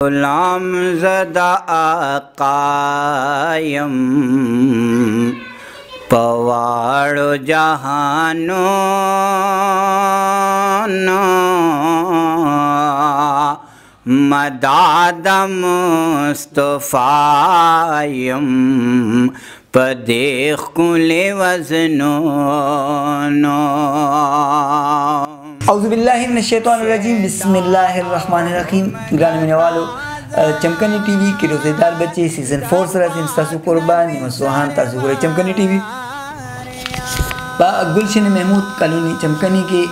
गुलाम ज़दा आक़ायम पवाड़ो जहानो मदाद मुस्तफ़ायम पदेख कुले वज़नो औज़ुबिल्लाहि मिनश्शैतानिर्रजीम बिस्मिल्लाहिर्रहमानिर्रहीम। ग्रान में वालो चमकनी टीवी के रोज़ेदार बच्चे सीज़न 4 सरा से तासु कुर्बान मसोहान तासु करे चमकनी टीवी बा गुलशन महमूद कॉलोनी चमकनी के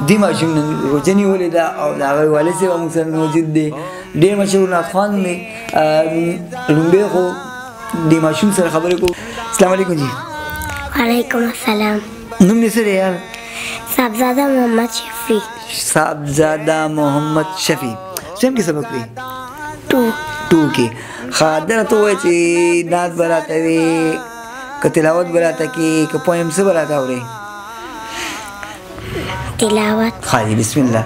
दिमाशुम रोजनी वलिदा और दावे वाले से मुसलमान मौजूद दे डे मशहूर नाखान में लुम्बे को दिमाशुम सर खबर को अस्सलाम वालेकुम जी। वालेकुम अस्सलाम। तुमने सर यार साहबजादा मोहम्मद शफी। साहबजादा मोहम्मद शफी सेम के सबक पे टू के खादर तो है ची नात बराता वे कतिलावत बराता की पोएम से बराता हो रही तिलावत। खाली बिस्मिल्लाह।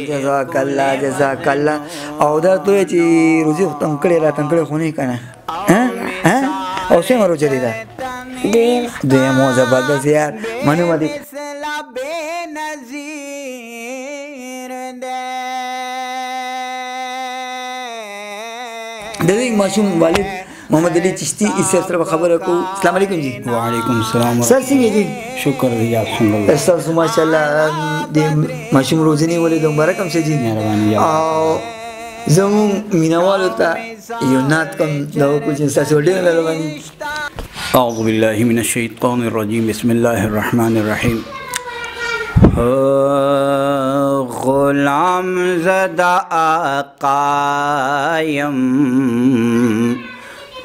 जज़ाकल्लाह जज़ाकल्लाह। और उधर तो ये चीज़ रुझे तंकड़े होने का ना हैं और से मरो चलेगा दे मो जबरदस्त यार मनु मदी दे माशूम वालिद मोहम्मद अली चिश्ती इससे तरफ खबर को अस्सलाम वालेकुम जी। वालेकुम सलाम सर सिंह जी शुक्र जी अल्हम्दुलिल्लाह सर माशाल्लाह दे माशूम रोजनी वाले दो बरकम से जी मेहरबानी और जमू मीनावाल होता यूनात कम दो कुछ इंसान से उड़ने वाला बनी अऊज़ु बिल्लाहि मिनश शैतानिर रजीम बिस्मिल्लाहिर रहमानिर रहीम। गुलाम ज़दा आक़ायम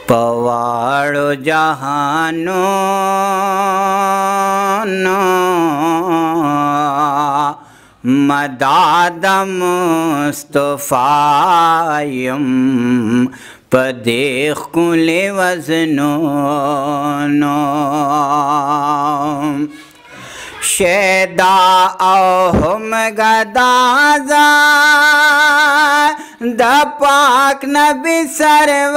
पवाड़ो जहानो मदाद मुस्तफ़ायम पदेख कुले वज़नो शेदा हम गदाजा द पाक नबी सरवर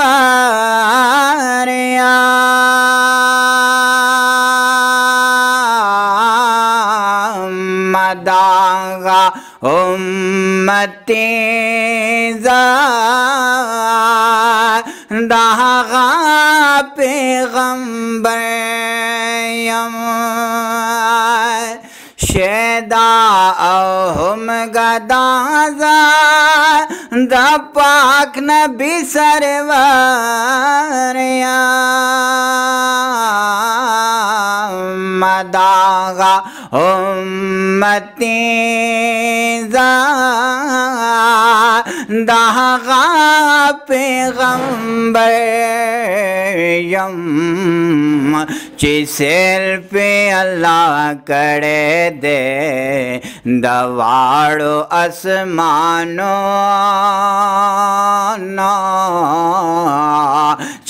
मदागा उम्मते दागा पैगंबर शेदा हम गदाजा द पाक नबी सरवर मदागा उम्मते दागा पैगंबर जिसेल पे अल्लाह करे दे दवाड़ो आसमानो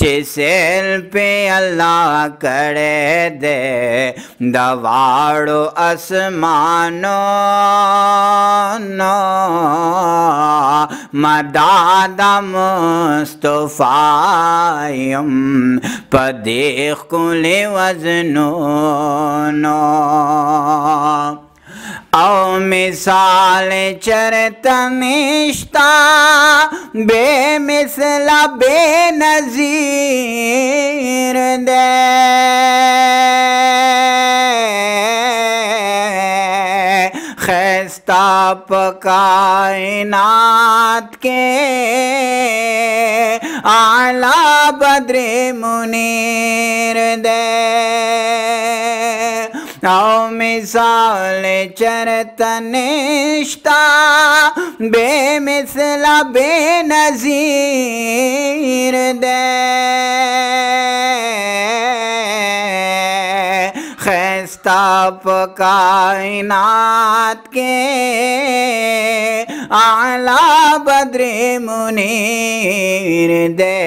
जिसेल पे अल्लाह करे दे दवाड़ो आसमानो मदाद मुस्तफ़ायम पदेख कुले वज़नो औ मिसाल चरतनिश्ता बेमिसला बेनज़ीर दे खैस्ता आप कायनात के आला बद्रे मुनीर दे आओ मिसाल चरतनिश्ता बेमिसला बेनज़ीर दे खैस्ताप कायनात के आला बद्रे मुनीर दे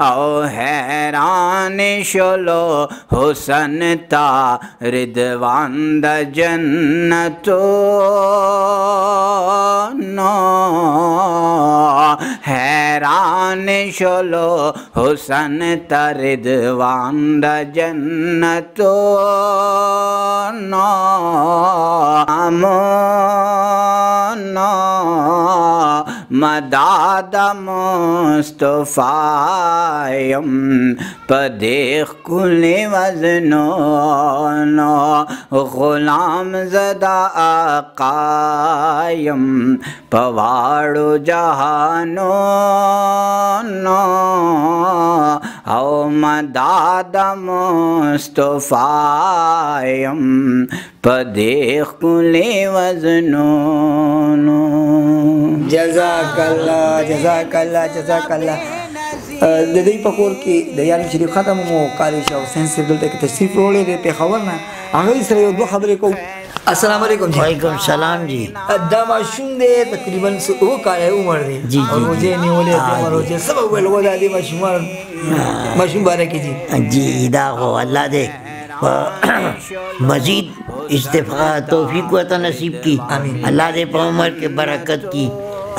आओ हैरान शोलो हुसन ता रिदवान द जन्नतो नो हैरान शोलो हुसन ता रिदवान द जन्नतो नो नो मदाद मुस्तफ़ायम पदेख कुले वज़नो नो ग़ुलाम ज़दा आक़ायम पवाड़ो जहानो नो आओ मदाद मुस्तफ़ायम पदेख कुले वज़नो नो जज़ाकल्लाह जज़ाकल्लाह जज़ाकल्लाह ददई पकोर के दयाल शरीफ ख़त्म मो कारी शाह हुसैन से दल तक तशरीफ रोड़े रे पे खबर ना आगे सरे दो खबरें को अस्सलाम वालेकुम जी। वालेकुम सलाम जी। दामाशुम दे तकरीबन से वो काले उम्र दे जी और मुझे नहीं बोले थे मुझे सब वो लोग दादी माशुमार माशुम बारे की जी जी इदा हो अल्लाह दे मजीद इस्तिफा तौफीक व नसीब की अल्लाह दे उम्र के बरकत की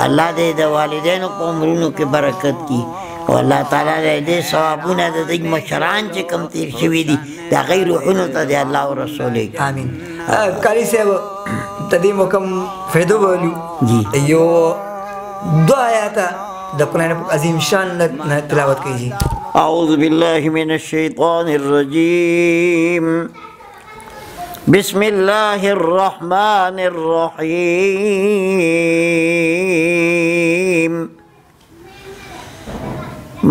अल्लाह दे वालिदैन को उम्रों के बरकत की और अल्लाह ताला दे सवाबुना दे मशरान से कम तीर शवी दी तगैर रुहुनो तदे अल्लाह और रसूल आमीन कारी से तदी मुकम फेदो बोलू जी यो दो आयत द कुरान अजीम शान तिलावत कीजिए। अऊज़ु बिल्लाहि मिनश शैतानिर रजीम बिस्मिल्लाहिर रहमानिर रहीम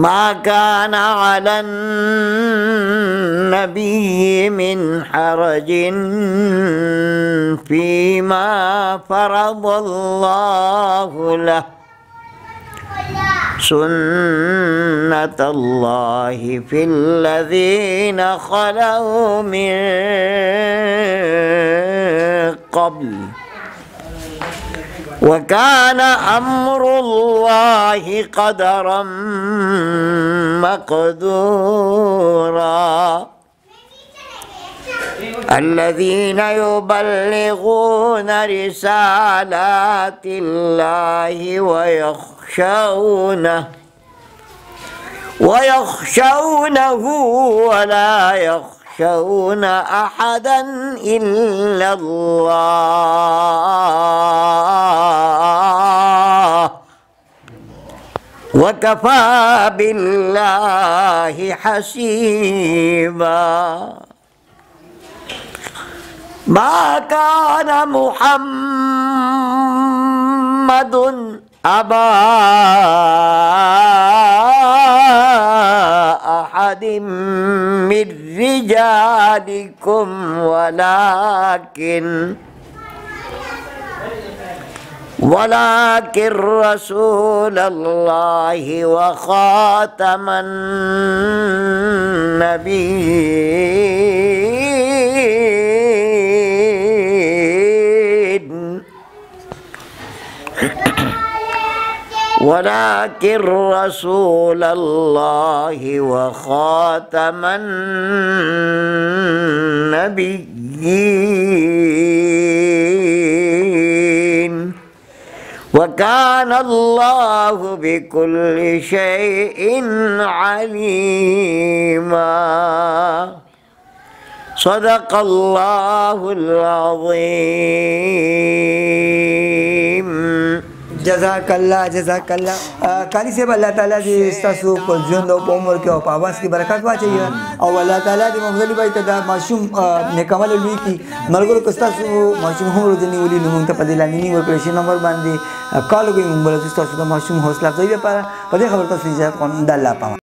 मा काना अलन नबी मिन हरजिन फीमा फरदल्लाहु लह सुन्नतल्लाहि फिल्लज़ीना खलौ मिन क़ब्ल वकान अम्रुल्लाहि क़दरम मक़दूरा अल्लज़ीना युबल्लिगूना रिसालातिल्लाहि वयख़शौनहु वला यख़शौन अहदन इल्ला अल्लाह वकफ़ा बिल्लाहि हसीबा मा कान मुहम्मदुन अबा अहदिम मिर रिजालिकुम वलाकिन रसूलल्लाहि व ख़ातमन नबिय्यीन वलाकिन रसूलल्लाहि व ख़ातमन नबिय्यीन वकान अल्लाहु बिकुल्लि शैइन अलीमा सदक़ल्लाहुल अज़ीम। जज़ाकल्ला कारी साहब अल्लाह ताला दे तاسو په ژوند او په عمر کې او په आवाज کې برکت واچي او الله تعالی دې مفضل بای ته دا معصوم نیکمل لوی کی مرګو کو تاسو معصوم هم ورځنی ولي نو ته په دې لاندې ورکړی شي نمبر باندې کال کوي موږ تاسو د معصوم حوصله افزایی لپاره په دې خبر تاسو اجازه کوم د الله پام